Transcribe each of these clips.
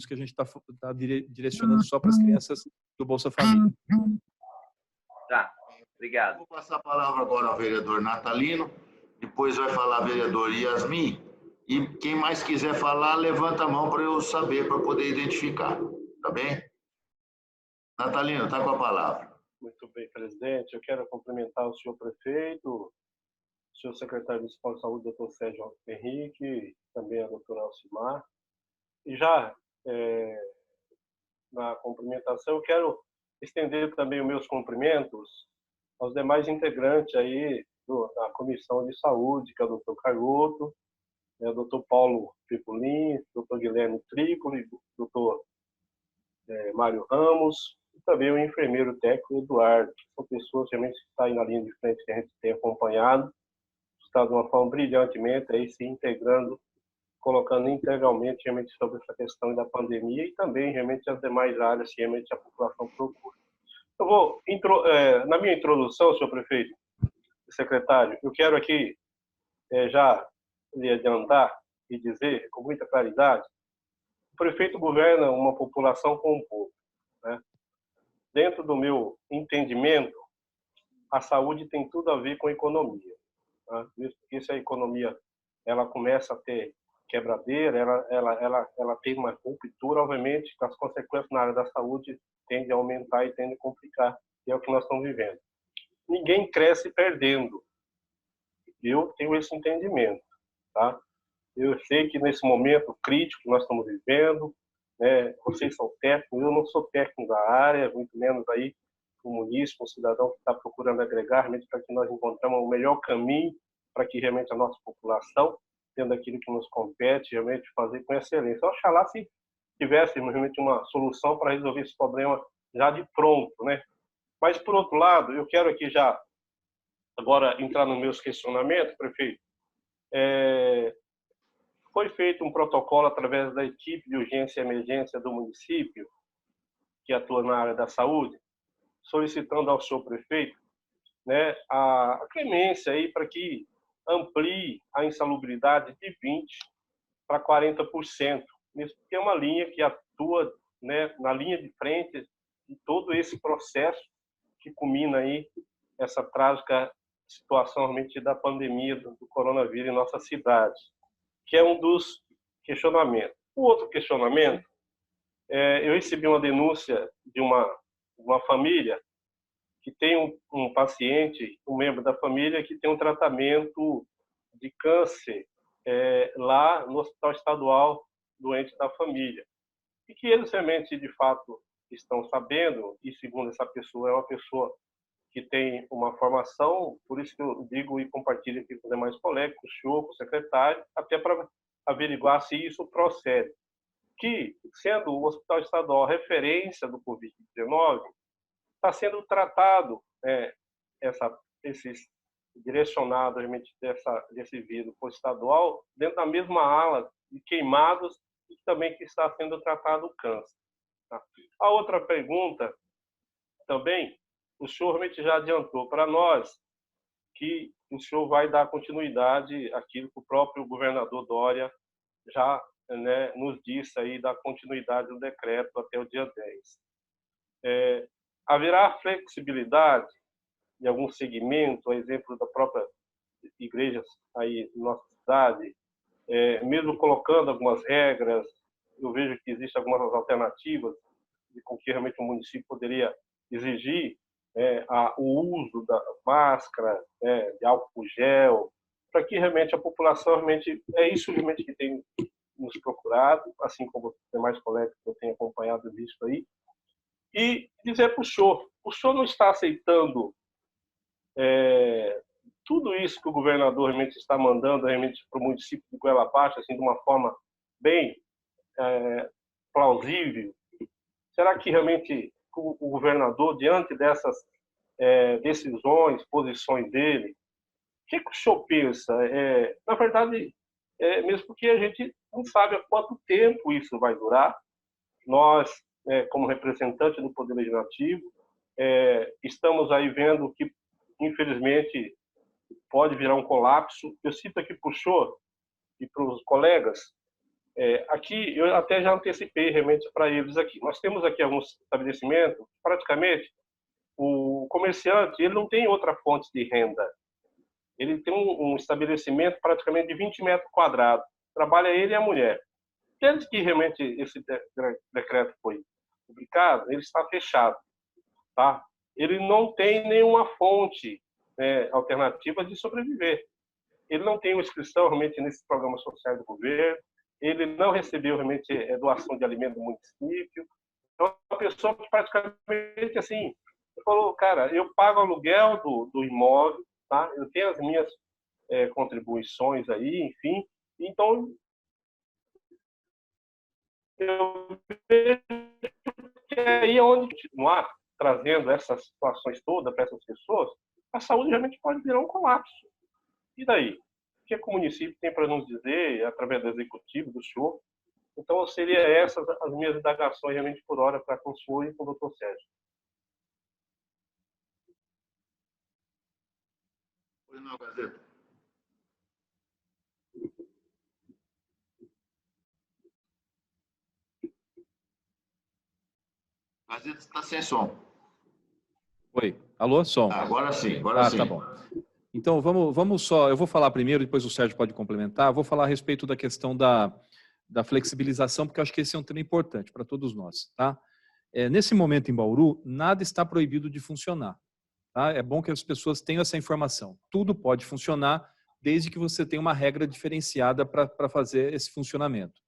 que a gente está direcionando só para as crianças do Bolsa Família. Tá, obrigado. Vou passar a palavra agora ao vereador Natalino, depois vai falar a vereadora Yasmin, e quem mais quiser falar, levanta a mão para eu saber, para poder identificar. Tá bem? Natalino, está com a palavra. Muito bem, presidente. Eu quero cumprimentar o senhor prefeito, o senhor secretário municipal de saúde, doutor Sérgio Henrique, também a doutora Alcimar. E já na cumprimentação, eu quero estender também os meus cumprimentos aos demais integrantes aí da Comissão de Saúde, que é o doutor Carlotto, o doutor Paulo Piculin, doutor Guilherme Trícoli, doutor Mário Ramos, e também o enfermeiro técnico Eduardo, que são pessoas realmente que estão aí na linha de frente que a gente tem acompanhado, está de uma forma brilhantemente aí se integrando, colocando integralmente realmente sobre essa questão da pandemia e também realmente as demais áreas que realmente a população procura. Eu vou, na minha introdução, senhor prefeito e secretário, eu quero aqui já lhe adiantar e dizer com muita claridade, o prefeito governa uma população com um povo, né? Dentro do meu entendimento, a saúde tem tudo a ver com a economia, né? Porque se a economia ela começa a ter quebradeira, ela tem uma ruptura, obviamente, as consequências na área da saúde tendem a aumentar e tendem a complicar, e é o que nós estamos vivendo. Ninguém cresce perdendo. Eu tenho esse entendimento, tá? Eu sei que nesse momento crítico que nós estamos vivendo, né, vocês são técnicos, eu não sou técnico da área, muito menos aí o munícipe, um cidadão que está procurando agregar, realmente para que nós encontremos o melhor caminho para que realmente a nossa população, tendo aquilo que nos compete, realmente fazer com excelência. Oxalá se tivéssemos realmente uma solução para resolver esse problema já de pronto, né? Mas, por outro lado, eu quero aqui já, agora, entrar nos meus questionamentos, prefeito. Foi feito um protocolo através da equipe de urgência e emergência do município, que atua na área da saúde, solicitando ao senhor prefeito, né, a clemência aí para que amplie a insalubridade de 20% para 40%. Isso porque é uma linha que atua, né, na linha de frente de todo esse processo que culmina aí essa trágica situação realmente da pandemia do coronavírus em nossa cidade, que é um dos questionamentos. O outro questionamento, eu recebi uma denúncia de uma família que tem um paciente, um membro da família, que tem um tratamento de câncer lá no Hospital Estadual Doente da Família. E que eles realmente, de fato, estão sabendo, e segundo essa pessoa, é uma pessoa que tem uma formação, por isso que eu digo e compartilho aqui com os demais colegas, com o senhor, com o secretário, até para averiguar se isso procede. Que, sendo o Hospital Estadual referência do Covid-19, está sendo tratado esses direcionados realmente desse vírus para o estadual dentro da mesma ala de queimados e também que está sendo tratado o câncer. Tá? A outra pergunta também, o senhor realmente já adiantou para nós que o senhor vai dar continuidade àquilo que o próprio governador Dória já, né, nos disse aí da continuidade do decreto até o dia 10. Haverá flexibilidade em algum segmento, a exemplo da própria igreja aí na nossa cidade, mesmo colocando algumas regras, eu vejo que existem algumas alternativas de com que realmente o município poderia exigir o uso da máscara, de álcool gel, para que realmente a população realmente é isso realmente que tem nos procurado, assim como os demais colegas que eu tenho acompanhado e visto aí, e dizer para o senhor não está aceitando tudo isso que o governador realmente está mandando realmente para o município de Goela Abaixo, assim, de uma forma bem plausível? Será que realmente o governador, diante dessas decisões, posições dele, o que o senhor pensa? Na verdade, mesmo porque a gente não sabe há quanto tempo isso vai durar. Nós, como representantes do Poder Legislativo, estamos aí vendo que, infelizmente, pode virar um colapso. Eu cito aqui para o senhor e para os colegas Aqui, eu até já antecipei realmente para eles aqui. Nós temos aqui alguns estabelecimentos, praticamente, o comerciante ele não tem outra fonte de renda. Ele tem um estabelecimento praticamente de 20 metros quadrados. Trabalha ele e a mulher. Desde que realmente esse decreto foi publicado, ele está fechado. Tá? Ele não tem nenhuma fonte alternativa de sobreviver. Ele não tem uma inscrição realmente nesse programa social do governo, ele não recebeu realmente doação de alimento do município. Então, uma pessoa que praticamente assim, falou, cara, eu pago o aluguel do imóvel, tá? Eu tenho as minhas contribuições aí, enfim, então eu vejo que aí é onde continuar trazendo essas situações todas para essas pessoas, a saúde realmente pode virar um colapso. E daí? O que o município tem para nos dizer, através do executivo, do senhor? Então, seria essas as minhas indagações realmente por hora para com o senhor e com o doutor Sérgio. Pois não, Gazeta. Gazeta está sem som. Oi. Alô, som. Agora sim, agora sim. Tá bom. Então, vamos só... Eu vou falar primeiro, depois o Sérgio pode complementar. Vou falar a respeito da questão da flexibilização, porque eu acho que esse é um tema importante para todos nós. Tá? Nesse momento em Bauru, nada está proibido de funcionar. Tá? É bom que as pessoas tenham essa informação. Tudo pode funcionar, desde que você tenha uma regra diferenciada para fazer esse funcionamento.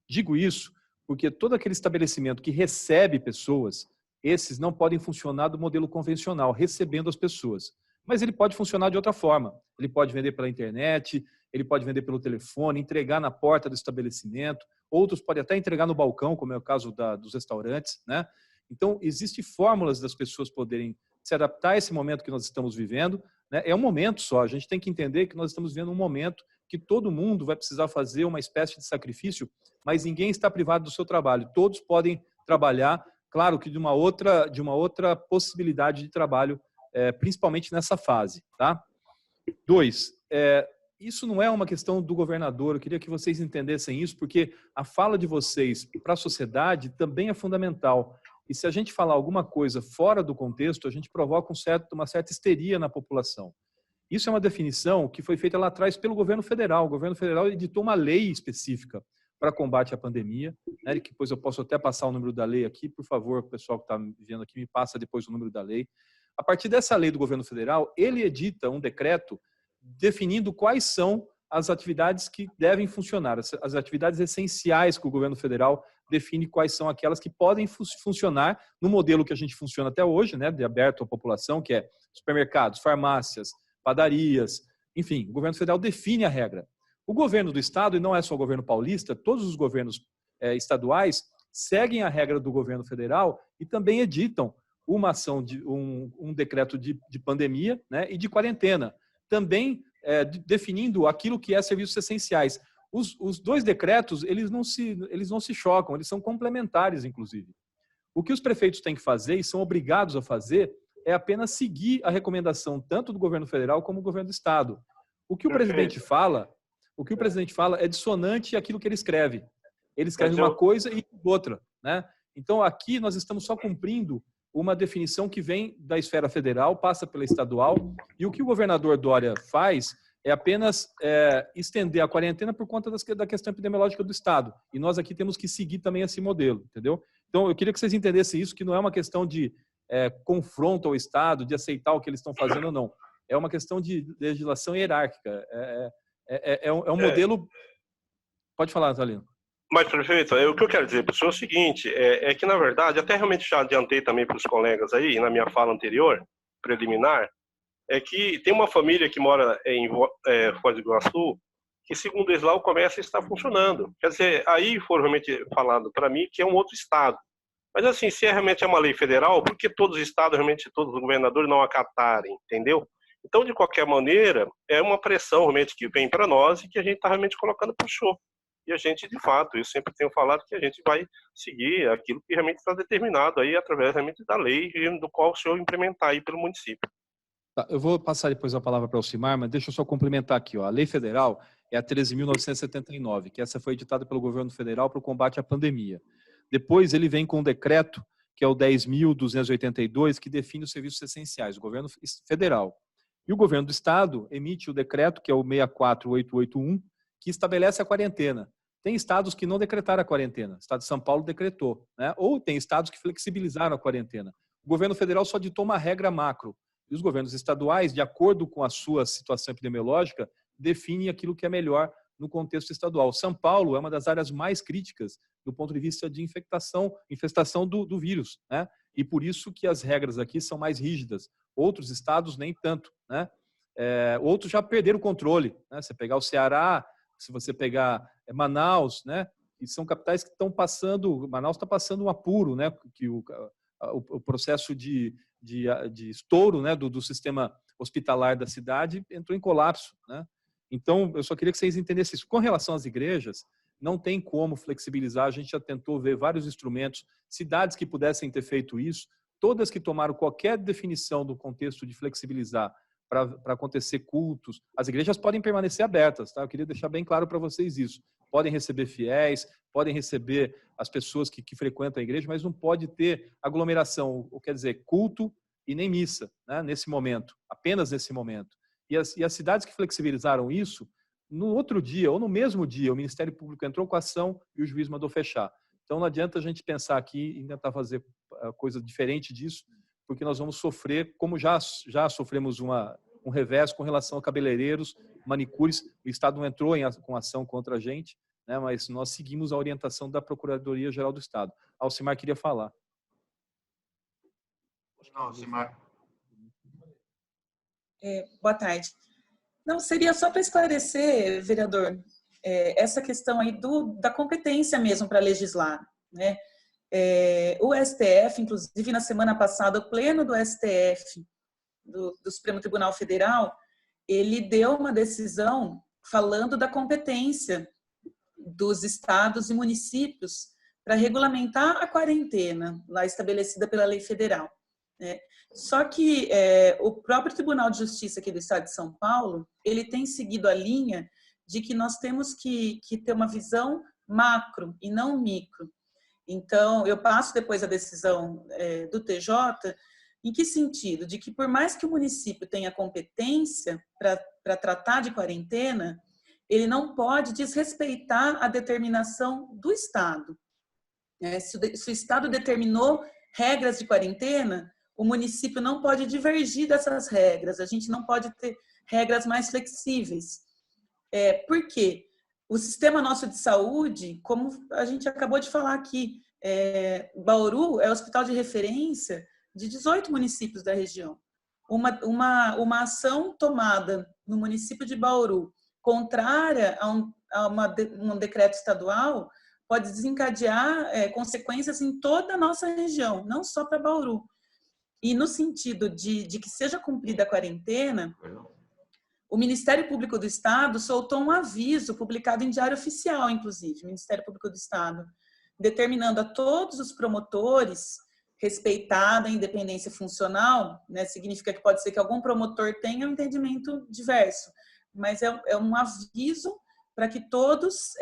Digo isso porque todo aquele estabelecimento que recebe pessoas, esses não podem funcionar do modelo convencional, recebendo as pessoas. Mas ele pode funcionar de outra forma. Ele pode vender pela internet, ele pode vender pelo telefone, entregar na porta do estabelecimento, outros podem até entregar no balcão, como é o caso dos restaurantes, né? Então, existem fórmulas das pessoas poderem se adaptar a esse momento que nós estamos vivendo, né? É um momento só, a gente tem que entender que nós estamos vivendo um momento que todo mundo vai precisar fazer uma espécie de sacrifício, mas ninguém está privado do seu trabalho. Todos podem trabalhar, claro que de uma outra possibilidade de trabalho, principalmente nessa fase. Tá? 2, isso não é uma questão do governador, eu queria que vocês entendessem isso, porque a fala de vocês para a sociedade também é fundamental. E se a gente falar alguma coisa fora do contexto, a gente provoca uma certa histeria na população. Isso é uma definição que foi feita lá atrás pelo governo federal. O governo federal editou uma lei específica para combate à pandemia, né, que depois eu posso até passar o número da lei aqui, por favor, o pessoal que está vendo aqui me passa depois o número da lei. A partir dessa lei do governo federal, ele edita um decreto definindo quais são as atividades que devem funcionar, as atividades essenciais que o governo federal define quais são aquelas que podem funcionar no modelo que a gente funciona até hoje, né, de aberto à população, que é supermercados, farmácias, padarias, enfim, o governo federal define a regra. O governo do estado, e não é só o governo paulista, todos os governos estaduais seguem a regra do governo federal e também editam uma ação, um decreto de pandemia, né, e de quarentena, também definindo aquilo que é serviços essenciais. Os dois decretos, eles não se chocam, eles são complementares, inclusive. O que os prefeitos têm que fazer, e são obrigados a fazer, é apenas seguir a recomendação tanto do governo federal como do governo do estado. O que o presidente fala é dissonante àquilo que ele escreve. Ele escreve uma coisa e outra, né? Então, aqui nós estamos só cumprindo uma definição que vem da esfera federal, passa pela estadual, e o que o governador Dória faz é apenas estender a quarentena por conta da questão epidemiológica do estado. E nós aqui temos que seguir também esse modelo, entendeu? Então, eu queria que vocês entendessem isso, que não é uma questão de confronto ao estado, de aceitar o que eles estão fazendo ou não. É uma questão de legislação hierárquica. É um modelo... Pode falar, Natalino. Mas, prefeito, o que eu quero dizer para o senhor é o seguinte, é que, na verdade, até realmente já adiantei também para os colegas aí, na minha fala anterior, preliminar, é que tem uma família que mora em Foz do Iguaçu, que, segundo eles lá, o comércio está funcionando. Quer dizer, aí foi realmente falado para mim que é um outro estado. Mas, assim, se realmente é uma lei federal, por que todos os estados, realmente todos os governadores não acatarem, entendeu? Então, de qualquer maneira, é uma pressão realmente que vem para nós e que a gente está realmente colocando para o show. E a gente, de fato, eu sempre tenho falado que a gente vai seguir aquilo que realmente está determinado aí através realmente da lei do qual o senhor implementar aí pelo município. Tá, eu vou passar depois a palavra para o Alcimar, mas deixa eu só complementar aqui. Ó. A lei federal, é a 13.979, que essa foi editada pelo governo federal para o combate à pandemia. Depois ele vem com um decreto, que é o 10.282, que define os serviços essenciais, o governo federal. E o governo do estado emite o decreto, que é o 64881, que estabelece a quarentena. Tem estados que não decretaram a quarentena. O estado de São Paulo decretou, né? Ou tem estados que flexibilizaram a quarentena. O governo federal só ditou uma regra macro. E os governos estaduais, de acordo com a sua situação epidemiológica, definem aquilo que é melhor no contexto estadual. São Paulo é uma das áreas mais críticas do ponto de vista de infestação do vírus, né? E por isso que as regras aqui são mais rígidas. Outros estados nem tanto, né? Outros já perderam o controle, né? Você pegar o Ceará, se você pegar Manaus, né? E são capitais que estão passando, Manaus está passando um apuro, né? Que o processo de estouro, né? do sistema hospitalar da cidade entrou em colapso, né? Então, eu só queria que vocês entendessem isso. Com relação às igrejas, não tem como flexibilizar, a gente já tentou ver vários instrumentos, cidades que pudessem ter feito isso, todas que tomaram qualquer definição do contexto de flexibilizar para acontecer cultos, as igrejas podem permanecer abertas, tá? Eu queria deixar bem claro para vocês isso. Podem receber fiéis, podem receber as pessoas que frequentam a igreja, mas não pode ter aglomeração, ou quer dizer, culto e nem missa, né? Nesse momento, apenas nesse momento. E as cidades que flexibilizaram isso, no outro dia ou no mesmo dia, o Ministério Público entrou com a ação e o juiz mandou fechar. Então não adianta a gente pensar aqui e tentar fazer coisa diferente disso, porque nós vamos sofrer, como já sofremos um revés com relação a cabeleireiros, manicures. O Estado não entrou com ação contra a gente, né, mas nós seguimos a orientação da Procuradoria-Geral do Estado. Alcimar queria falar. Não, Alcimar. Boa tarde. Não, seria só para esclarecer, vereador, essa questão aí da competência mesmo para legislar, né? O STF, inclusive na semana passada, o pleno do STF, do Supremo Tribunal Federal, ele deu uma decisão falando da competência dos estados e municípios para regulamentar a quarentena lá estabelecida pela lei federal, né? Só que o próprio Tribunal de Justiça aqui do Estado de São Paulo, ele tem seguido a linha de que nós temos que ter uma visão macro e não micro. Então, eu passo depois a decisão do TJ, em que sentido? De que por mais que o município tenha competência para tratar de quarentena, ele não pode desrespeitar a determinação do Estado. Se o Estado determinou regras de quarentena, o município não pode divergir dessas regras, a gente não pode ter regras mais flexíveis. Por quê? O sistema nosso de saúde, como a gente acabou de falar aqui, Bauru é o hospital de referência de 18 municípios da região. Uma ação tomada no município de Bauru, contrária a um decreto estadual, pode desencadear consequências em toda a nossa região, não só para Bauru. E no sentido de que seja cumprida a quarentena, o Ministério Público do Estado soltou um aviso, publicado em Diário Oficial, inclusive, Ministério Público do Estado, determinando a todos os promotores, respeitada a independência funcional, né, significa que pode ser que algum promotor tenha um entendimento diverso, mas é um aviso para que todos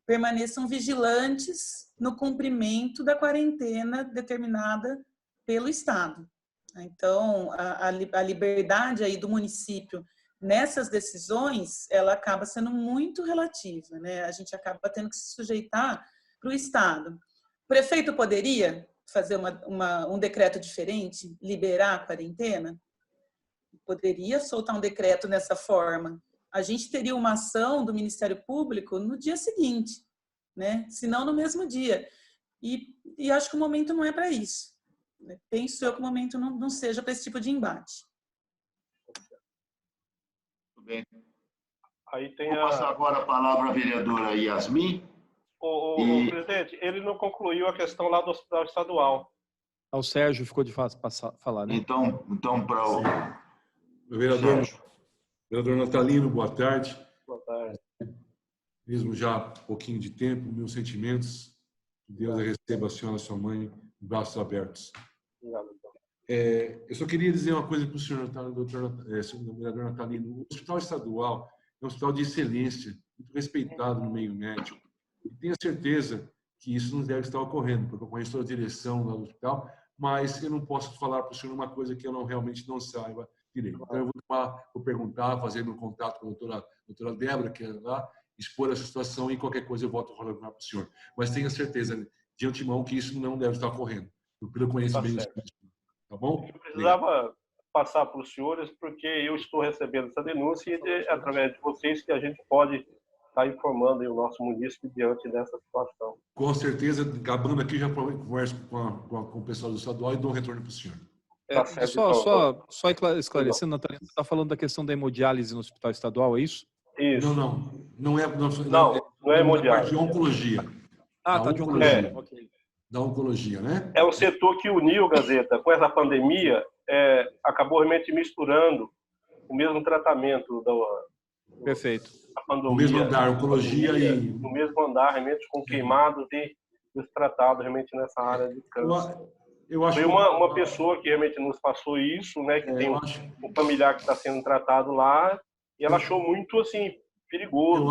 permaneçam vigilantes no cumprimento da quarentena determinada pelo Estado. Então, a liberdade aí do município nessas decisões, ela acaba sendo muito relativa, né? A gente acaba tendo que se sujeitar para o Estado. O prefeito poderia fazer um decreto diferente, liberar a quarentena? Poderia soltar um decreto dessa forma. A gente teria uma ação do Ministério Público no dia seguinte, né? Se não no mesmo dia. E acho que o momento não é para isso. Penso eu que o momento não seja para esse tipo de embate. Tudo bem. Aí tem Vou passar agora a palavra à vereadora Yasmin. O presidente, ele não concluiu a questão lá do hospital estadual. O Sérgio ficou de falar, né? Então para o vereador Natalino, boa tarde. Boa tarde. Mesmo já um pouquinho de tempo, meus sentimentos. Que Deus receba a senhora e a sua mãe de braços abertos. Obrigado. Eu só queria dizer uma coisa para o senhor, vereador Natalino. O hospital estadual, é um hospital de excelência, muito respeitado no meio médico. E tenho certeza que isso não deve estar ocorrendo, porque eu conheço toda a direção lá do hospital, mas eu não posso falar para o senhor uma coisa que eu realmente não saiba direito. Então, eu vou perguntar, fazer um contato com a doutora Débora, que é lá, expor essa situação e qualquer coisa eu volto a falar para o senhor. Mas tenha certeza, de antemão, que isso não deve estar ocorrendo, pelo conhecimento. Tá bom? Eu precisava passar para os senhores, porque eu estou recebendo essa denúncia e, através de vocês, que a gente pode estar informando o nosso município diante dessa situação. Com certeza, acabando aqui, já converso com o pessoal do estadual e dou um retorno para o senhor. Tá certo, Só esclarecendo, Natalina, você está falando da questão da hemodiálise no hospital estadual, é isso? Isso. Não é hemodiálise. parte de oncologia. Tá de oncologia. Okay. Da oncologia, né? É um setor que uniu, Gazeta, com essa pandemia, acabou realmente misturando o mesmo tratamento Perfeito. da pandemia. No mesmo andar, oncologia e... No mesmo andar, realmente, com queimados e os tratados realmente nessa área de câncer. Eu acho Foi uma pessoa que realmente nos passou isso, né? Que tem um familiar que está sendo tratado lá, e ela achou muito, assim, perigoso.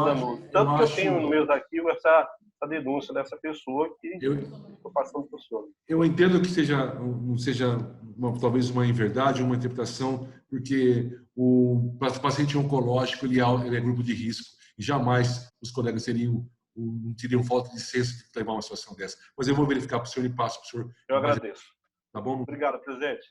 Tanto que eu tenho no meus arquivos essa denúncia dessa pessoa que estou passando para o senhor. Eu entendo que não seja talvez uma inverdade, uma interpretação, porque o paciente oncológico ele é grupo de risco e jamais os colegas não teriam falta de senso de levar uma situação dessa. Mas eu vou verificar para o senhor e passo para o senhor. Eu agradeço. Tá bom? Obrigado, presidente.